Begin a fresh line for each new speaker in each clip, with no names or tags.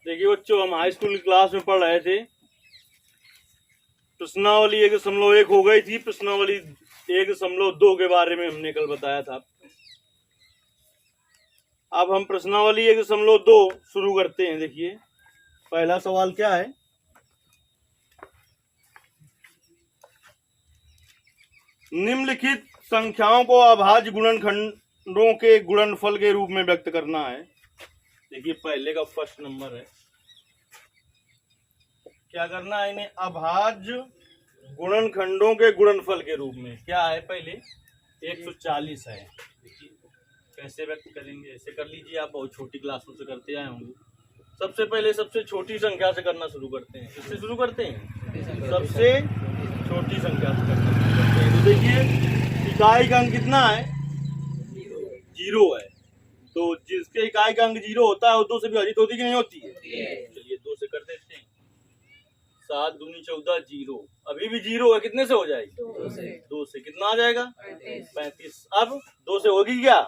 देखिए बच्चों, हम हाई स्कूल की क्लास में पढ़ रहे थे। प्रश्नावली 1.1 हो गई थी। प्रश्नावली 1.2 के बारे में हमने कल बताया था। अब हम प्रश्नावली 1.2 शुरू करते हैं। देखिए पहला सवाल क्या है। निम्नलिखित संख्याओं को अभाज्य गुणनखंडों के गुणनफल के रूप में व्यक्त करना है। देखिए पहले का फर्स्ट नंबर है। क्या करना है इन्हें? अभाज्य गुणनखंडों के गुणनफल के रूप में। क्या है? पहले 140 है। देखिए कैसे व्यक्त करेंगे, ऐसे कर लीजिए। आप बहुत छोटी क्लासों से करते आए होंगे। सबसे पहले सबसे छोटी संख्या से करना शुरू करते हैं। किससे शुरू करते हैं? सबसे छोटी संख्या से करना शुरू करते हैं। तो देखिए इकाई का अंक कितना है? 0 है। तो जिसके इकाई का अंक 0 होता है वो 2 से विभाजित होती कि नहीं होती है? चलिए 2 से कर देते हैं। 7 दूनी 14, 0। अभी भी 0 है। कितने से हो जाएगी? 2 से। कितना आ जाएगा? 35। अब 2 से होगी क्या?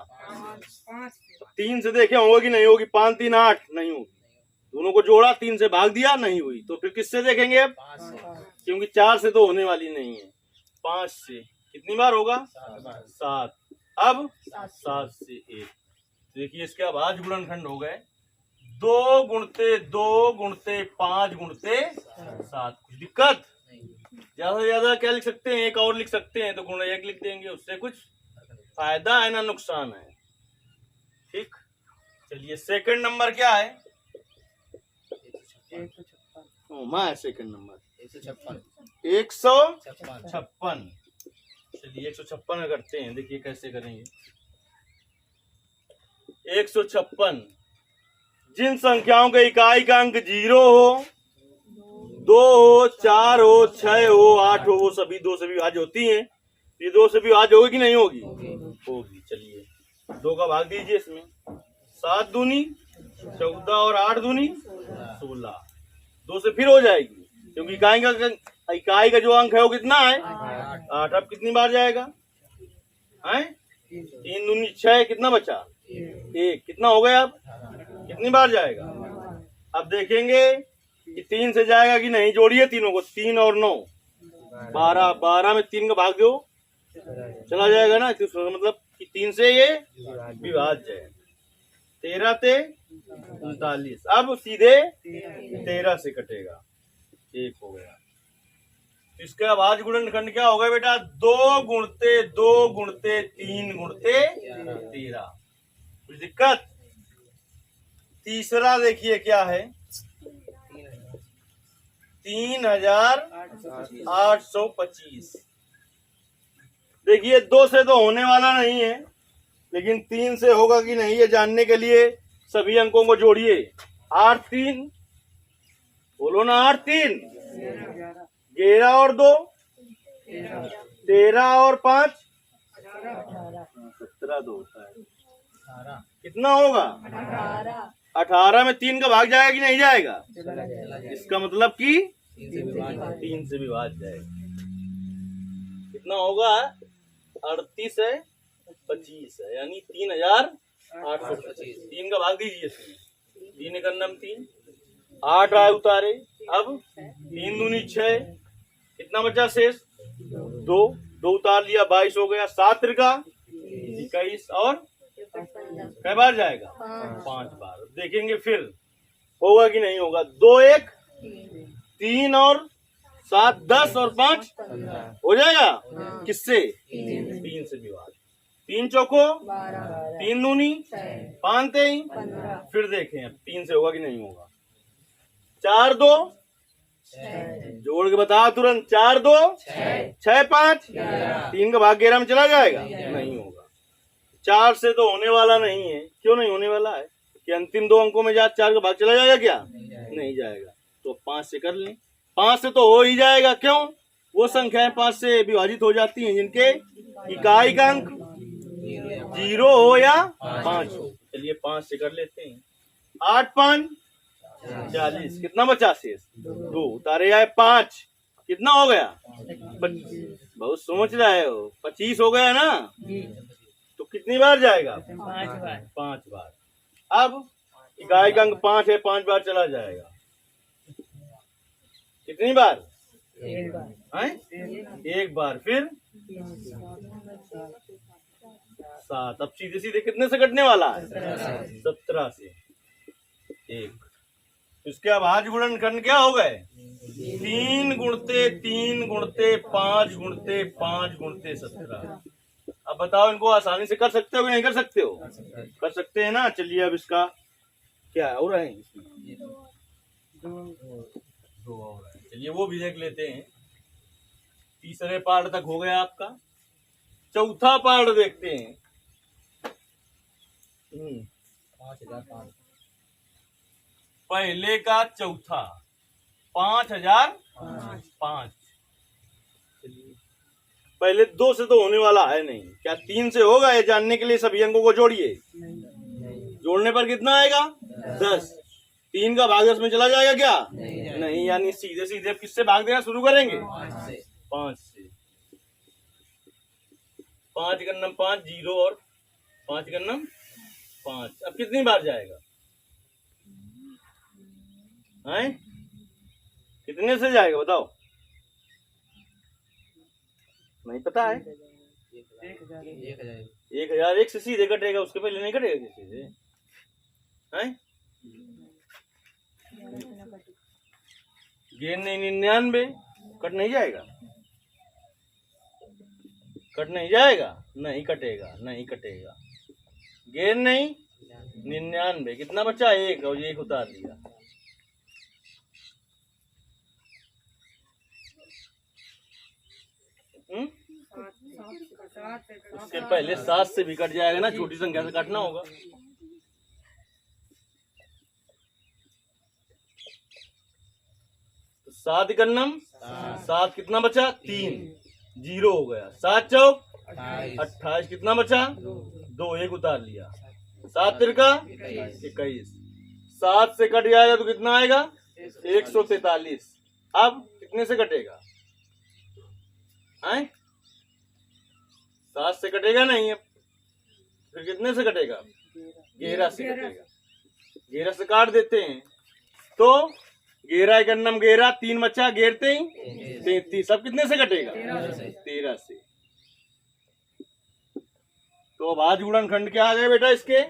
3 से देखे होगी कि नहीं होगी? 5 3 8 नहीं होगी। दोनों को जोड़ा, 3 से भाग दिया, नहीं हुई। तो फिर किससे देखेंगे अब? क्योंकि 4 से तो होने वाली नहीं है। 5 से कितनी बार होगा? 7। अब 7 से 1। देखिए इसके अभाज्य गुणनखंड हो गए 2 गुणते 2 गुणते 5 गुणते 7। कुछ दिक्कत? ज्यादा से ज्यादा क्या लिख सकते हैं? 1 और लिख सकते हैं। तो गुण 1 लिख देंगे। उससे कुछ फायदा है ना नुकसान है? ठीक। चलिए सेकंड नंबर क्या है? 156। Second number 156। चलिए 156 करते हैं। देखिए कैसे करेंगे। 156 जिन संख्याओं के इकाई का अंक 0 हो, 2 हो, 4 हो, 6 हो, 8 हो, वो सभी 2 से विभाज्य होती हैं। ये 2 से विभाज्य होगी कि नहीं होगी? होगी। चलिए 2 का भाग दीजिए इसमें। 7 दूनी 14 और 8 दूनी 16। 2 से फिर हो जाएगी क्योंकि इकाई का जो अंक है वो कितना है? 8। अब कितनी बार जाएगा? 3 दूनी 6। कितना बचा? 1। कितना हो गया? अब कितनी बार जाएगा? अब देखेंगे कि 3 से जाएगा कि नहीं। जोड़िए तीनों को। 3 और 9 12। 12 में 3 का भाग दो, चला जाएगा ना। मतलब कि 3 से ये विभाज्य है। 13 से 39। अब सीधे 13 से कटेगा। 1 हो गया। इसका अभाज्य गुणनखंड क्या होगा बेटा? 2 गुणते 2 गुणते 3 गुणते 13। कुछ दिक्कत? तीसरा देखिए क्या है? 3825। देखिए 2 से तो होने वाला नहीं है, लेकिन 3 से होगा कि नहीं ये जानने के लिए सभी अंकों को जोड़िए। 8 3 बोलो ना। 8 3 11 और 2 13 और 5 17। 2 होता है। कितना होगा? 18 में 3 का भाग जाएगा कि नहीं जाएगा? इसका मतलब कि 3 से विभाज्य जाएगा। कितना होगा? 38 है 25 है, यानी 3825। 3 का भाग दीजिए इसमें। 3 का नम 3। 8 आए उतारे। अब 3 दूनी 6। कितना बचा शेष? 2 उतार लिया, 22 हो गया। 7 त्रिका 21 और कै बार जाएगा? 5 बार। देखेंगे फिर होगा कि नहीं होगा। 2 1 3 और 7 10 और 5 हो जाएगा। किससे? 3 से विभाज्य। 3 चौको 3 दूनी 5 3। फिर देखें अब 3 से होगा कि नहीं होगा। 4 2 जोड़ के बताओ तुरंत। 4 2 6 5। 3 का भाग 11 में चला जाएगा? नहीं होगा। 4 से तो होने वाला नहीं है। क्यों नहीं होने वाला है? कि अंतिम 2 अंकों में 4 का भाग चला जाएगा क्या? नहीं जाएगा। तो 5 से कर लें। 5 से तो हो ही जाएगा। क्यों? वो संख्याएं 5 से विभाजित हो जाती हैं जिनके इकाई का अंक 0 हो या 5 हो। चलिए 5 से कर लेते हैं। 8 5 40। कितना बचा शेष? 2 उतारे आए 5। कितना हो गया? 25। बहुत सोच रहे हो। 25 हो गया ना। तो कितनी बार जाएगा? 5 बार। अब इकाई का अंक 5 है, 5 बार चला जाएगा। कितनी बार? एक बार। फिर 7। अब सीधे सीधे कितने से कटने वाला है? 17 से। एक। इसके अब आज गुणनखंड क्या हो गए? 3 गुणते 3 गुणते 5 गुणते 5 गुणते 17। अब बताओ, इनको आसानी से कर सकते हो कि नहीं कर सकते हो? कर सकते हैं ना। चलिए अब इसका क्या हो रहा है इसमें? 2 हो रहा है। चलिए वो भी देख लेते हैं। तीसरे पार्ट तक हो गया आपका। चौथा पार्ट देखते हैं। 5005 पहले का चौथा 5005। पहले 2 से तो होने वाला है नहीं, क्या 3 से होगा? ये जानने के लिए सभी अंकों को जोड़िए। जोड़ने पर कितना आएगा? 10। 3 का भाग 10 में चला जाएगा क्या? नहीं। यानी सीधे सीधे किससे भाग देना शुरू करेंगे? 5 से। 5 गन्नम 5 0 और 5 गन्नम 5। अब कितनी बार जाएगा? हैं? कितने से जाएगा बताओ? नहीं पता है। 1000 एक से सीधे कटेगा, उसके पहले नहीं कटेगा सीधे। हैं? गेन नहीं 99 कट नहीं जाएगा? कट नहीं जाएगा? नहीं कटेगा, नहीं कटेगा। गेन नहीं 99। कितना बचा? 1 और 1 उतार दिया। उसके पहले 7 से भी कट जाएगा ना, छोटी संख्या से काटना होगा। तो 7 गन्नम 7 कितना बचा? 3 0 हो गया। 7 चौक 28। कितना बचा? 2 1 उतार लिया। 7 तिरका 21। 7 से कट जाएगा तो कितना आएगा? 143। अब कितने से कटेगा? 7 से कटेगा नहीं। अब फिर कितने से कटेगा? 11 से कटेगा। 11 से काट देते हैं तो 11 गन्नम 11 3 बचा, 33। अब कितने से कटेगा? 13 से। तो अब आज गुणनखंड क्या आ गए बेटा इसके?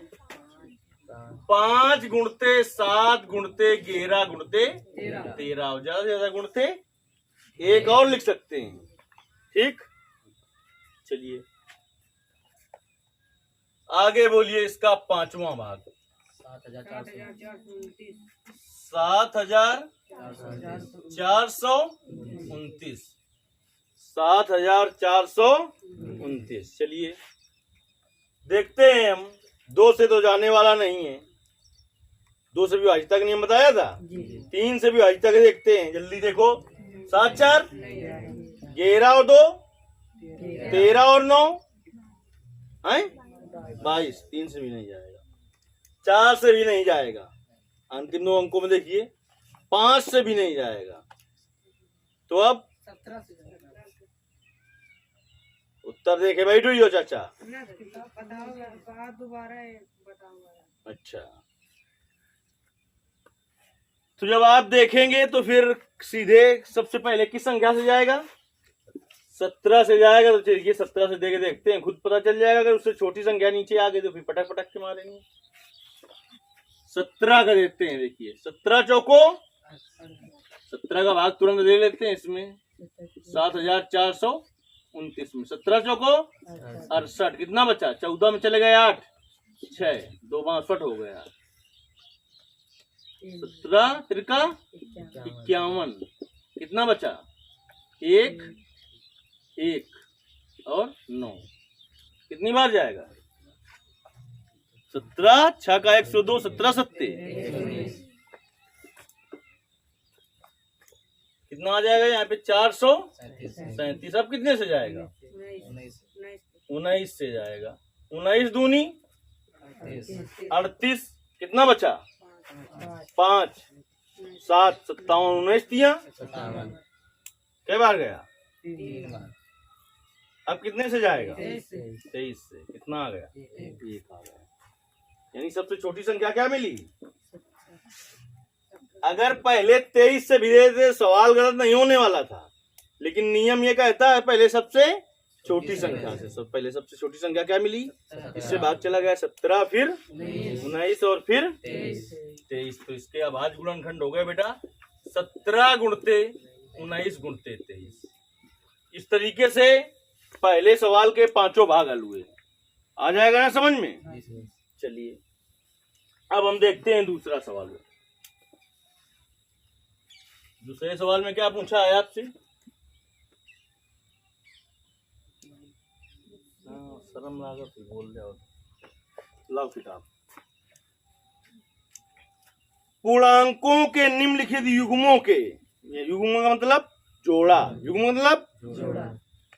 5 गुणते 7 गुणते 11 गुणते 13। और ज्यादा से ज्यादा गुणते 1 और लिख सकते हैं। ठीक, चलिए आगे बोलिए इसका 5वां भाग। 7429। 7429। चलिए देखते हैं हम। 2 से तो जाने वाला नहीं है। 2 से भी आज तक नियम बताया था। 3 से भी आज तक देखते हैं। जल्दी देखो। 7 4 11 और 2 13 और 9 22। 3 से भी नहीं जाएगा। 4 से भी नहीं जाएगा। अंतिम 2 अंकों में देखिए 5 से भी नहीं जाएगा। तो अब उत्तर देखे बैठो ही हो चाचा। अच्छा, तो जब आप देखेंगे तो फिर सीधे सबसे पहले किस संख्या से जाएगा? 17 से जाएगा। तो चलिए 17 से देके देखते हैं, खुद पता चल जाएगा। अगर उससे छोटी संख्या नीचे आ गई तो फिर पटक पटक के मारेंगे। 17 का देखते हैं। देखिए 17 चौको 17 का भाग तुरंत दे लेते हैं इसमें। 7429 में 17 चौको 68। कितना बचा? 14 में चले गए 8 6 2 62 हो गया। 17 तिरका 51। कितना बचा? 1 1 और 9। कितनी बार जाएगा? 17 6 का 102 17 सत्ते। कितना आ जाएगा यहाँ पे? 437। अब कितने से जाएगा? 19 से जाएगा। 19 दूनी 38। कितना बचा? 5 7 57 19 दिया। कै बार गया? अब कितने से जाएगा? 23 से। कितना आ गया? 1 आ गया। यानी सबसे छोटी संख्या क्या मिली? अगर पहले 23 से भिड़े थे सवाल गलत नहीं होने वाला था, लेकिन नियम ये कहता है पहले सबसे छोटी संख्या से पहले सबसे छोटी संख्या क्या मिली, इससे भाग चला गया 17, फिर 19 और फिर 23। तो इसके अभाज्य गुणनखंड हो गए बेटा 17 गुणते 19 गुणते 23। इस तरीके से पहले सवाल के पांचों भाग हल हुए। आ जाएगा ना समझ में? चलिए अब हम देखते हैं दूसरा सवाल। दूसरे सवाल में क्या पूछा है आपसे? शर्म लगा फिर बोल जाओ। लाओ किताब। पूर्णांकों के निम्नलिखित युग्मों के, ये युग्म का मतलब जोड़ा, युग्म मतलब जोड़ा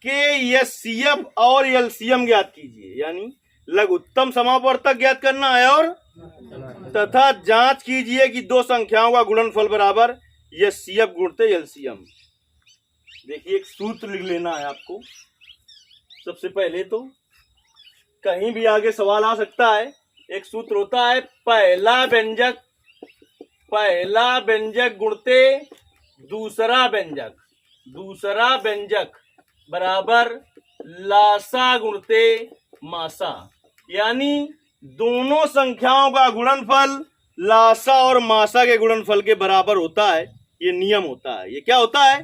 के एचसीएफ और एलसीएम ज्ञात कीजिए। यानी लघुत्तम समापवर्तक ज्ञात करना है और तथा जांच कीजिए कि दो संख्याओं का गुणनफल बराबर एचसीएफ गुणते एलसीएम। देखिए एक सूत्र लिख लेना है आपको। सबसे पहले तो कहीं भी आगे सवाल आ सकता है, एक सूत्र होता है पहला व्यंजक गुणते दूसरा व्यंजक बराबर लासा गुणते मासा। यानी दोनों संख्याओं का गुणनफल लासा और मासा के गुणनफल के बराबर होता है। ये नियम होता है। ये क्या होता है?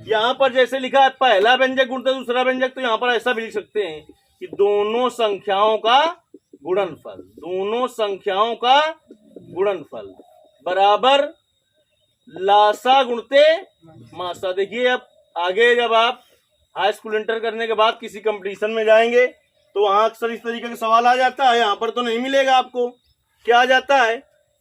यहाँ पर जैसे लिखा है पहला व्यंजक गुणते दूसरा व्यंजक, तो यहाँ पर ऐसा भी लिख सकते हैं कि दोनों संख्याओं का गुणनफल बराबर लासा गुणते मासा। देखिए अब आगे जब आप हाई स्कूल इंटर करने के बाद किसी कंपटीशन में जाएंगे तो वहां अक्सर इस तरीके का सवाल आ जाता है। यहाँ पर तो नहीं मिलेगा आपको। क्या आ जाता है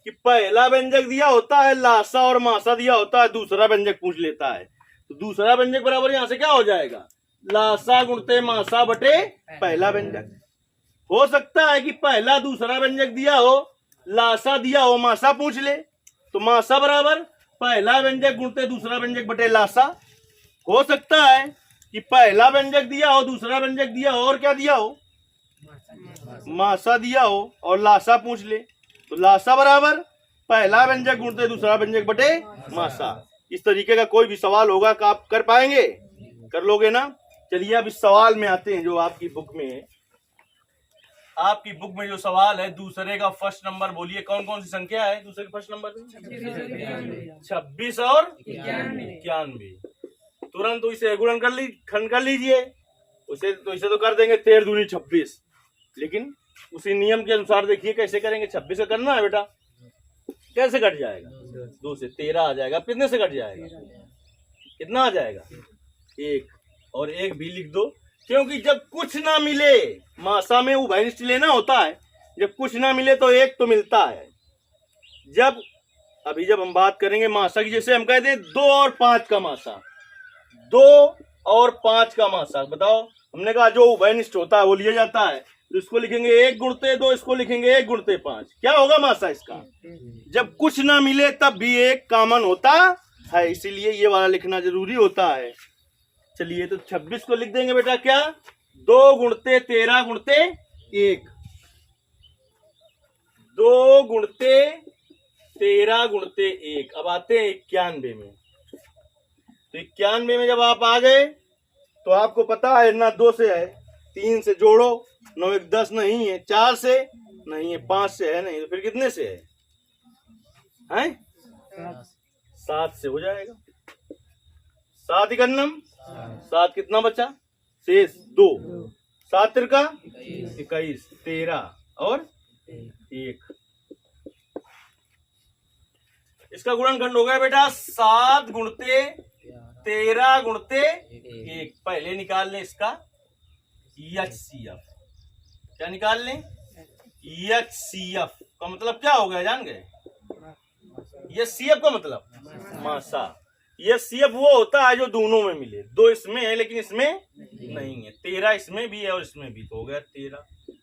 कि पहला व्यंजक दिया होता है, लासा और मासा दिया होता है, दूसरा व्यंजक पूछ लेता है, तो दूसरा व्यंजक बराबर यहाँ से क्या हो जाएगा, लासा गुणते मासा बटे पहला व्यंजक। हो सकता है कि पहला दूसरा व्यंजक दिया हो, लासा दिया हो, मासा पूछ ले, तो मासा बराबर पहला व्यंजक गुणते दूसरा व्यंजक बटे लासा। हो सकता है कि पहला व्यंजक दिया हो, दूसरा व्यंजक दिया हो और क्या दिया हो, मासा दिया हो और लासा पूछ ले, तो लासा बराबर पहला व्यंजक गुणते दूसरा व्यंजक बटे मासा। इस तरीके का कोई भी सवाल होगा कि आप कर पाएंगे, कर लोगे ना? चलिए अब इस सवाल में आते हैं जो आपकी बुक में है। आपकी बुक में जो सवाल है दूसरे का फर्स्ट नंबर बोलिए, कौन कौन सी संख्या है दूसरे के फर्स्ट नंबर में? 26 और 91। तुरंत इसे गुणन खंड कर लीजिए। उसे तो इसे तो कर देंगे 13 दूनी 26, लेकिन उसी नियम के अनुसार देखिए कैसे करेंगे। 26 का करना है बेटा, कैसे कट जाएगा? 2 से 13 आ जाएगा। कितने से कट जाएगा? कितना आ जाएगा? 1। और 1 भी लिख दो, क्योंकि जब कुछ ना मिले, मासा में उभयनिष्ठ लेना होता है, जब कुछ ना मिले तो 1 तो मिलता है। जब हम बात करेंगे मासा की, जैसे हम कहते हैं 2 और 5 का मासा, 2 और 5 का मासा बताओ। हमने कहा जो उभयनिष्ठ होता है वो लिया जाता है, तो इसको लिखेंगे 1 गुणते 2, इसको लिखेंगे 1 गुणते 5। क्या होगा मासा इसका? जब कुछ ना मिले तब भी 1 कॉमन होता है, इसीलिए ये वाला लिखना जरूरी होता है। चलिए तो 26 को लिख देंगे बेटा क्या, 2 गुणते 13 गुणते 1, 2 गुणते 13 गुणते 1। अब आते हैं 91 में। तो 91 में जब आप आ गए तो आपको पता है ना, 2 से है, 3 से जोड़ो, 9 1 10 नहीं है, 4 से नहीं है, 5 से है नहीं, तो फिर कितने से है? 7 से हो जाएगा। 7 इकन्नम 7, कितना बचा शेष? 2। 7 तिरका 21, 13 और 1। इसका गुणनखंड हो गया बेटा 7 गुणते 13 गुणते 1। पहले निकाल लें इसका एचसीएफ। क्या निकाल लें? एचसीएफ का मतलब क्या हो गया जान गए? एचसीएफ का मतलब मासा। एचसीएफ वो होता है जो दोनों में मिले, 2 इसमें है लेकिन इसमें नहीं है, 13 इसमें भी है और इसमें भी, तो हो गया 13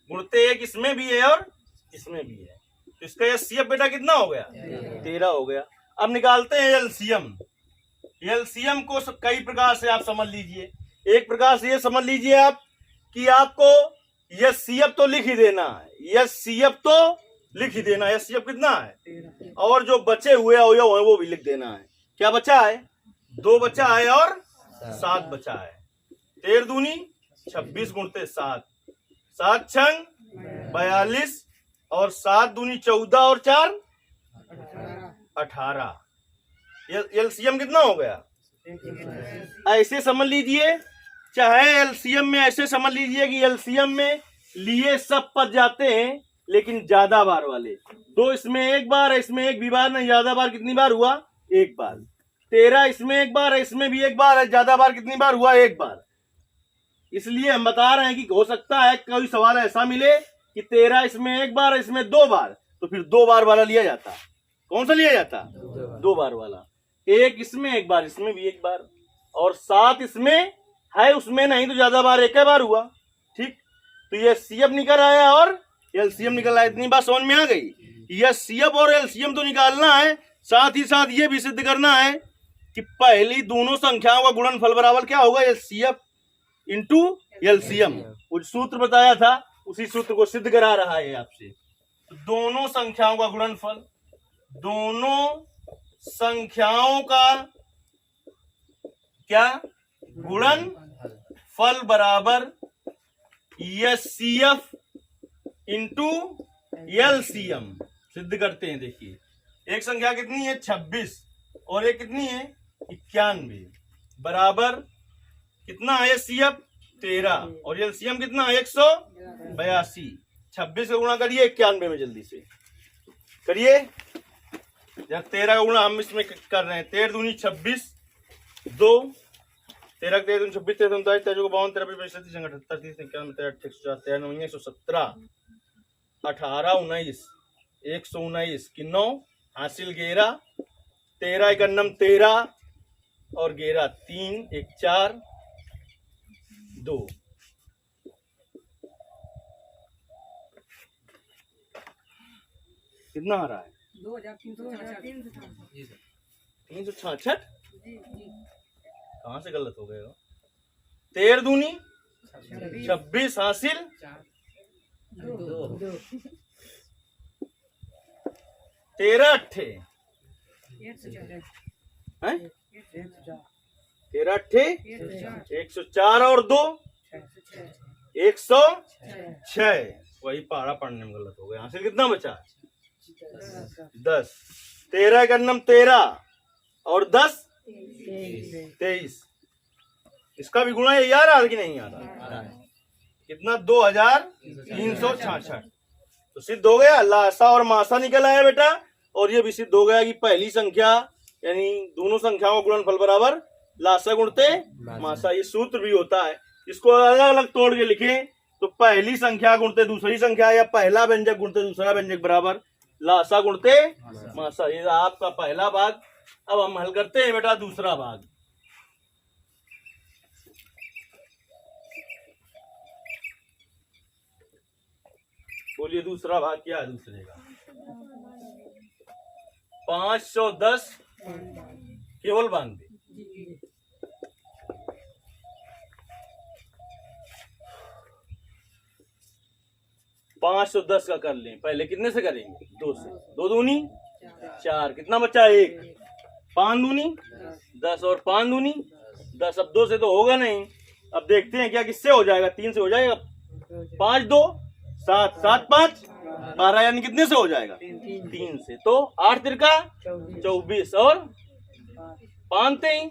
गुणते 1 इसमें भी है और इसमें भी है, तो इसका एचसीएफ बेटा कितना हो गया? 13 हो गया। अब निकालते हैं एलसीएम। एलसीएम को कई प्रकार से आप समझ लीजिए। एक प्रकार से ये समझ लीजिए आप कि आपको एचसीएफ तो लिख ही देना है, एचसीएफ तो लिख ही देना। एचसीएफ कितना है, और जो बचे हुए अवयव है वो भी लिख देना है। क्या बचा है, 2 बचा है और 7 बचा है। 13 दूनी 26 गुणते 7, 7 छंग 42 और 7 दूनी 14 और 4 18। एलसीएम कितना हो गया, ऐसे समझ लीजिए, चाहे एलसीएम में ऐसे समझ लीजिए कि एलसीएम में लिए सब पद जाते हैं लेकिन ज्यादा बार वाले। 2 इसमें 1 बार, इसमें 1 भी बार नहीं, ज्यादा बार कितनी बार हुआ, 1 बार। 13 इसमें 1 बार है, इसमें भी 1 बार है, ज्यादा बार कितनी बार हुआ, 1 बार। इसलिए हम बता रहे हैं कि हो सकता है कोई सवाल ऐसा मिले कि 13 इसमें 1 बार, इसमें 2 बार, तो फिर 2 बार वाला लिया जाता। कौन सा लिया जाता, 2 बार वाला। 1 इसमें 1 बार, इसमें भी 1 बार, और 7 इसमें है, उसमें नहीं, तो ज्यादा बार 1 बार हुआ। ठीक, तो ये सीएफ निकल आया और एलसीएम निकल आया। इतनी बात समझ में आ गई। ये सीएफ और एलसीएम तो निकालना है, साथ ही साथ ये भी सिद्ध करना है कि पहली दोनों संख्याओं का गुणनफल बराबर क्या होगा, एलसीएफ इंटू एलसीएम। कुछ सूत्र बताया था, उसी सूत्र को सिद्ध करा रहा है आपसे। दोनों संख्याओं का गुणनफल, दोनों संख्याओं का क्या, गुणनफल बराबर एचसीएफ इंटू एलसीएम। सिद्ध करते हैं। देखिए एक संख्या कितनी है 26 और एक कितनी है 91, बराबर कितना है एचसीएफ 13 और एलसीएम कितना है 182। 26 का गुणा करिए 91 में, जल्दी से करिए। या 13 का गुणा हम इसमें कर रहे हैं, 13 दूनी 26, 2 13 13 दूनी 26, 13 39, 13 को 52, 13 35 37 38 30 91 13 104 13 9 117 18 19 119 किन्नो हासिल 11, 13 91 13 और 11 3 1 4 2। कितना आ रहा है 366। कहाँ से गलत हो गए हो, 13 दूनी 26 हासिल 13 अट्ठे 13 अट्ठे 104 और 2 106। वही पहाड़ा पढ़ने में गलत हो गया। हासिल कितना बचा 10। 13 का नम 13 और 10 23। इसका भी गुणा ये आ रहा है कि नहीं आ रहा, कितना 2366। तो सिद्ध हो गया, लासा और मासा निकल आया बेटा। और ये भी सिद्ध हो गया कि पहली संख्या यानी दोनों संख्याओं का गुणनफल बराबर लासा गुणते मासा। ये सूत्र भी होता है, इसको अलग अलग तोड़ के लिखें तो पहली संख्या गुणते दूसरी संख्या या पहला व्यंजक गुणते दूसरा व्यंजक बराबर लासा गुणते मासा। ये आपका पहला भाग। अब हम हल करते हैं बेटा दूसरा भाग। बोलिए दूसरा भाग क्या है दूसरे का, 510 केवल 92। 510 का कर लें, पहले कितने से करेंगे 2 से, 2 दूनी 4, कितना बचा 1, 5 दूनी 10 और 5 दूनी 10। अब 2 से तो होगा नहीं, अब देखते हैं क्या किससे हो जाएगा, 3 से हो जाएगा। 5 2 7 7 5 12 यानी कितने से हो जाएगा 3 से। तो 8 तिरका 24 और 5 3।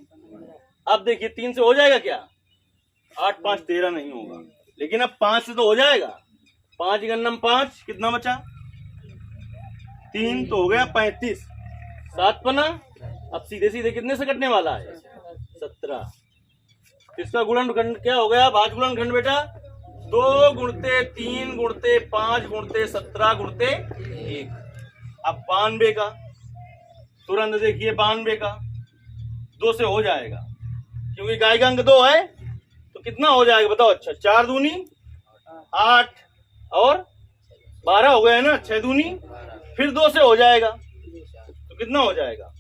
अब देखिए 3 से हो जाएगा क्या, 8 5 13 नहीं होगा, लेकिन अब 5 से तो हो जाएगा। 5 गन्नम 5, कितना बचा 3, तो हो गया 35। 7 पना, अब सीधे सीधे कितने से कटने वाला है 17। इसका गुणनखंड क्या हो गया, भाज्य गुणनखंड बेटा 2 गुणते 3 गुणते 5 गुणते 17 गुणते 1। अब 92 का तुरंत देखिए, 92 का 2 से हो जाएगा क्योंकि गाय का अंक 2 है, तो कितना हो जाएगा बताओ। अच्छा 4 दूनी 8 और 12 हो गए ना, 6 दूनी फिर 2 से हो जाएगा, तो कितना हो जाएगा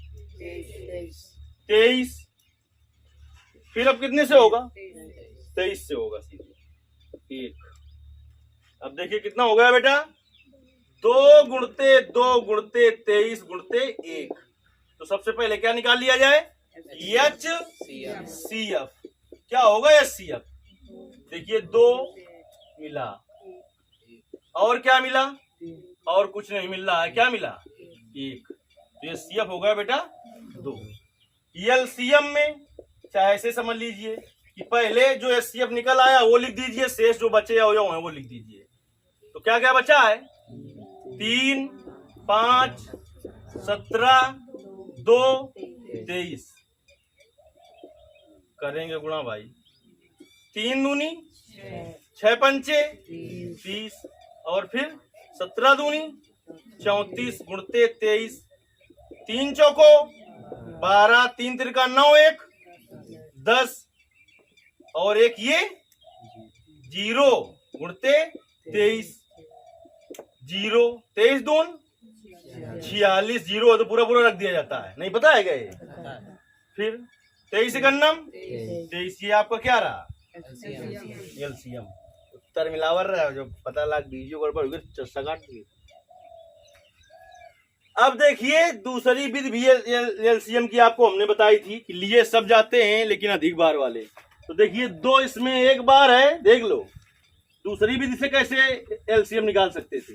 23। फिर अब कितने से होगा 23 से होगा सीधे 1। अब देखिए कितना हो गया बेटा 2 गुणते 2 गुणते 23 गुणते 1। तो सबसे पहले क्या निकाल लिया जाए? HCF। क्या होगा HCF? देखिए 2 मिला और क्या मिला? और कुछ नहीं मिल रहा है। क्या मिला? 1। तो HCF हो गया बेटा 2। LCM में चाहे ऐसे समझ लीजिए कि पहले जो HCF निकल आया वो लिख दीजिए, शेष जो बचे हुए हैं वो लिख दीजिए। तो क्या क्या बचा है? 3, 5, 17, 2, 23। करेंगे गुणा भाई। 3 दूनी 6 पंचे 30 और फिर 17 दूनी 34 गुणते 23। 3 चौको 12, 3 तिरका 9, 1 10 और 1 ये 0 गुणते 23। 0 23 दून 46। 0 तो पूरा पूरा रख दिया जाता है, नहीं पता है क्या ये? फिर 23 गन्नम 23, ये आपका क्या रहा? LCM। उत्तर मिलावर रहा है, जो पता लग दीजिए गड़बड़ हो गई चस्सा काट दिए। अब देखिए दूसरी विधि भी LCM की आपको हमने बताई थी कि लिए सब जाते हैं लेकिन अधिक बार वाले। तो देखिए 2 इसमें 1 बार है, देख लो दूसरी विधि से कैसे LCM निकाल सकते थे।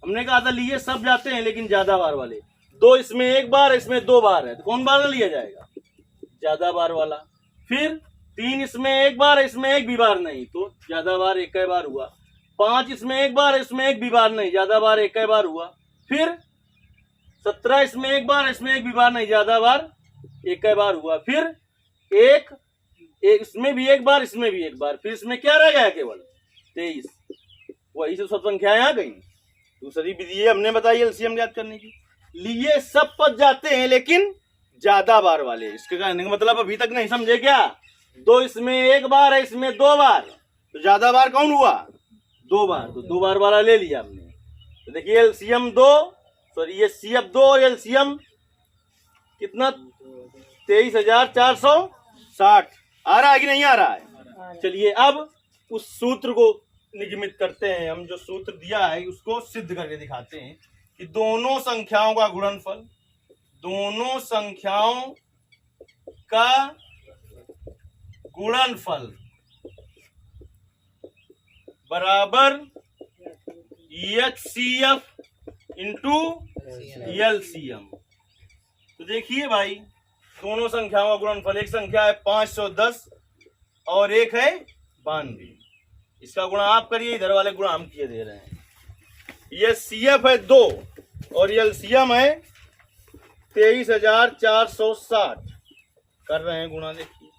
हमने कहा था लिए सब जाते हैं लेकिन ज्यादा बार वाले। 2 इसमें 1 बार, इसमें 2 बार है, तो कौन बार लिया जाएगा? ज्यादा बार वाला। फिर 3 इसमें 1 बार, इसमें 1 भी बार नहीं, तो ज्यादा बार 1 बार हुआ। 5 इसमें 1 बार, इसमें 1 भी बार नहीं, ज्यादा बार 1 बार हुआ। फिर 17 इसमें 1 बार, इसमें 1 भी बार नहीं, ज्यादा बार 1 बार हुआ। फिर 1 इसमें भी 1 बार, इसमें भी 1 बार। फिर इसमें क्या रह गया? केवल 23। वही से सब संख्याएं आ गई। दूसरी विधि हमने बताई LCM याद करने की। लिए सब पद जाते हैं लेकिन ज्यादा बार वाले। इसके कहने का मतलब अभी तक नहीं समझे क्या? 2 इसमें 1 बार है, इसमें 2 बार, तो ज्यादा बार कौन हुआ? 2 बार। तो 2 बार वाला ले लिया हमने। तो देखिए LCM 2, सॉरी HCF 2 और LCM कितना? 23,460। आ रहा है कि नहीं आ रहा है? चलिए अब उस सूत्र को निगमित करते हैं। हम जो सूत्र दिया है उसको सिद्ध करके दिखाते हैं कि दोनों संख्याओं का गुणनफल, दोनों संख्याओं का गुणनफल बराबर HCF इंटू LCM। तो देखिए भाई दोनों संख्याओं का गुणनफल, एक संख्या है 510 और एक है 92। इसका गुणा आप करिए, इधर वाले गुणा हम किए दे रहे हैं। ये CF है 2 और LCM है 23,460। कर रहे हैं गुणा। देखिए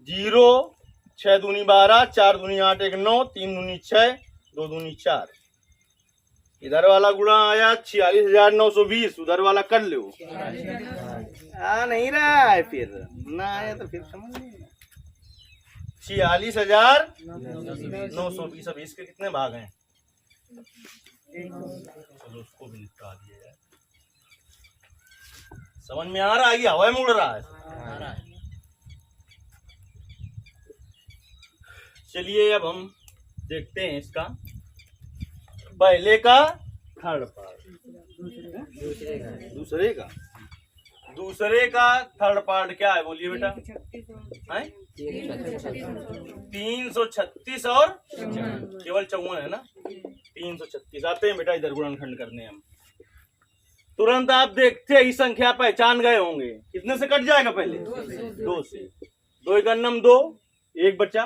0 6 दूनी 12, 4 दूनी 8, 1 9, 3 दूनी 6, 2 दूनी 4। इधर वाला गुणा आया 46,920। उधर वाला कर लो। आ नहीं रहा है, फिर ना आया तो फिर समझ नहीं। 46,920। अब इसके कितने भाग हैं? चलो उसको भी निपटा दिया जाए। समझ में आ रहा है कि हवा में उड़ रहा है? चलिए अब हम देखते हैं इसका पहले का थर्ड पार्ट, दूसरे का थर्ड पार्ट क्या है? बोलिए बेटा। 336 और केवल 54 है ना? 336 आते हैं बेटा इधर गुणनखंड करने। हम तुरंत आप देखते ही संख्या पहचान गए होंगे। कितने से कट जाएगा? पहले 2 से। 2 एकन्नम 2, 1 बचा,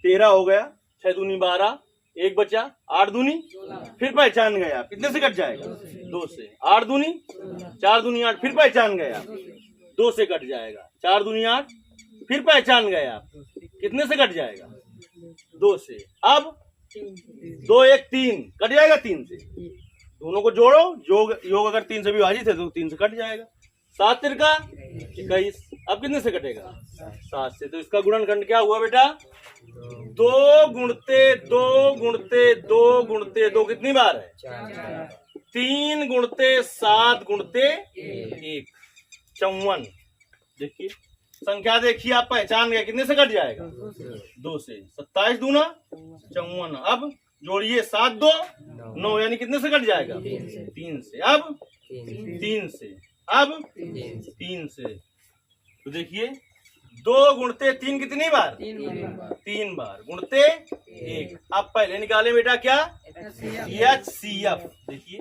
13 हो गया। 6 दूनी 12, 1 बचा, 8 दूनी, फिर पहचान गया। कितने से कट जाएगा? 2 से। 8 दूनी 4 दूनी 8, फिर पहचान गया, 2 से कट जाएगा। 4 दूनी 8, फिर पहचान गया, कितने से कट जाएगा? 2 से। अब 2 1 3 कट जाएगा 3 से। दोनों को जोड़ो, योग अगर 3 से विभाजित है तो 3 से कट जाएगा। 7 तिरका 21। अब कितने से कटेगा? 7 से। तो इसका गुणनखंड क्या हुआ बेटा? 2 गुणते 2 गुणते 2 गुणते 2 कितनी बार है? 3 गुणते 7 गुणते 1, 54। देखिए संख्या देखिए, आप पहचान गए। कितने से कट जाएगा? 2 से। 27 दूना 54। अब जोड़िए 7 2 9, यानी कितने से कट जाएगा? 3 से। अब 3 से, अब 3 से। तो देखिए 2 गुणते 3 कितनी बार? 3 बार। गुणते 1। अब पहले निकाले बेटा क्या? HCF। देखिए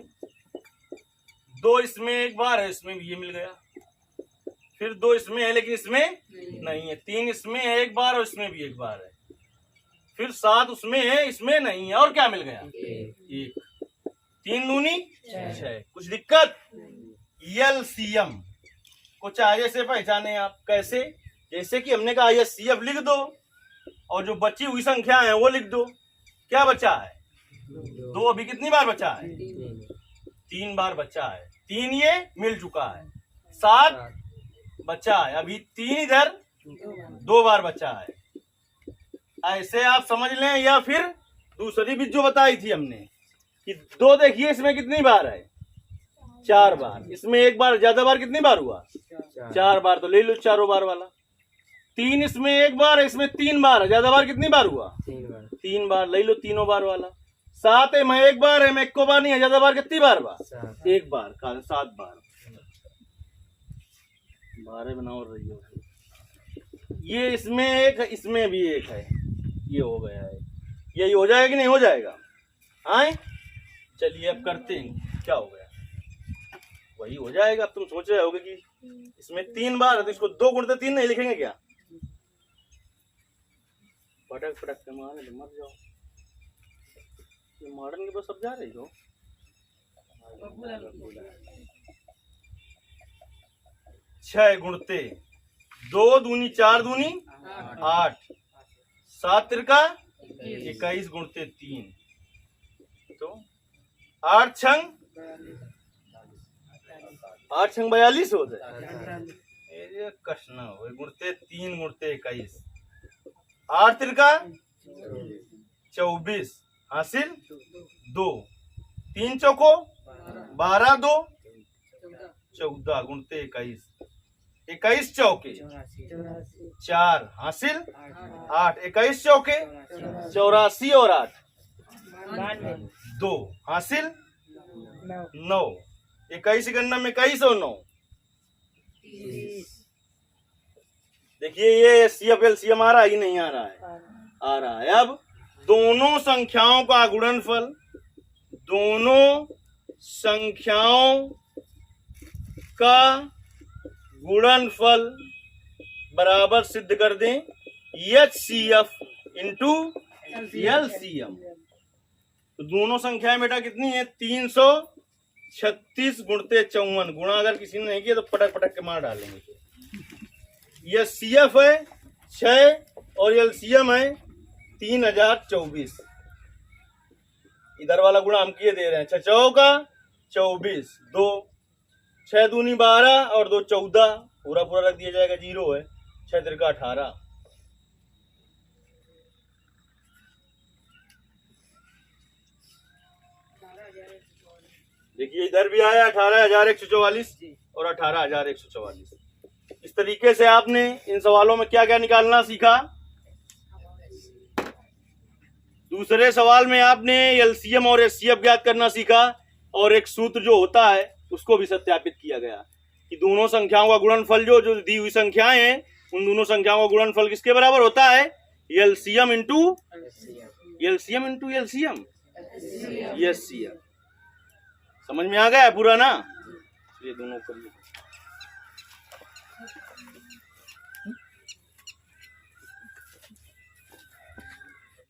2 इसमें एक बार है, इसमें भी ये मिल गया। फिर 2 इसमें है लेकिन इसमें नहीं है। 3 इसमें है एक बार और इसमें भी एक बार है। फिर 7 उसमें है, इसमें नहीं है। और क्या मिल गया? 1। 3 दूनी 6। कुछ दिक्कत? LCM को चाहिए से पहचाने आप कैसे? जैसे कि हमने कहा HCF लिख दो और जो बची हुई संख्या है वो लिख दो। क्या बचा है? 2। अभी कितनी बार बचा है? 3 बार बचा है। 3 ये मिल चुका है। 7 बचा है, अभी 3 इधर 2 बार बचा है। ऐसे आप समझ लें। या फिर दूसरी भी जो बताई थी हमने कि 2 देखिए इसमें कितनी बार है? 4 बार। इसमें एक बार, ज्यादा बार कितनी बार हुआ? 4 बार। तो ले लो चारों बार वाला। 3 इसमें एक बार है, इसमें 3 बार है। ज्यादा बार कितनी बार हुआ? 3 बार। ले लो तीनों बार वाला। 7 है, मैं एक बार है, मैं एको बार नहीं है। ज्यादा बार कितनी बार हुआ? 1 बार। 7 बार। 12 बनाओ रही हो। ये इसमें एक, इसमें भी एक है। ये हो गया है। यही हो जाएगा कि नहीं हो जाएगा? आए चलिए अब करते हैं। क्या हो गया? वही हो जाएगा। अब तुम सोच रहे होगे कि इसमें 3 बार है तो इसको 2 गुणते 3 नहीं लिखेंगे क्या? पटक पटक के मारे मर जाओ। ये मॉडर्न के बस अब जा रही हो। 6 गुणते 2 दूनी 4 दूनी 8। 7 तिरका 21 गुणते 3। तो 8 छंग 42 हो जाए। कष्ट ना हो। गुणते 3 गुणते 21। 8 तिरका 24 हासिल 2। 3 चौको 12 2 14 गुणते 21। 21 चौके 4 हासिल 8। 21 चौके 84 और 8 2 हासिल 9। 21 गन्ना में 21 और 9। देखिए ये HCF LCM आ रहा है कि नहीं आ रहा है? आ रहा है। अब दोनों संख्याओं का गुणनफल, दोनों संख्याओं का गुणनफल बराबर सिद्ध कर दें HCF इंटू LCM। तो दोनों संख्याएं बेटा कितनी है? 336 गुणते 54। गुणा अगर किसी ने नहीं किया तो पटक पटक के मार डालेंगे। HCF है 6 और LCM है 3024। इधर वाला गुणा हम किए दे रहे हैं। 6 चौका 24, 2 6 दूनी 12 और 2 14। पूरा पूरा रख दिया जाएगा, 0 है। 6 तिरका 18। देखिए इधर भी आया 18,144 और 18,144। इस तरीके से आपने इन सवालों में क्या क्या निकालना सीखा। दूसरे सवाल में आपने LCM और HCF ज्ञात करना सीखा और एक सूत्र जो होता है उसको भी सत्यापित किया गया कि दोनों संख्याओं का गुणनफल जो दी हुई संख्याएं हैं उन दोनों संख्याओं का गुणनफल किसके बराबर होता है? LCM into LCM। समझ में आ गया है पूरा ना? ये दोनों कर लो।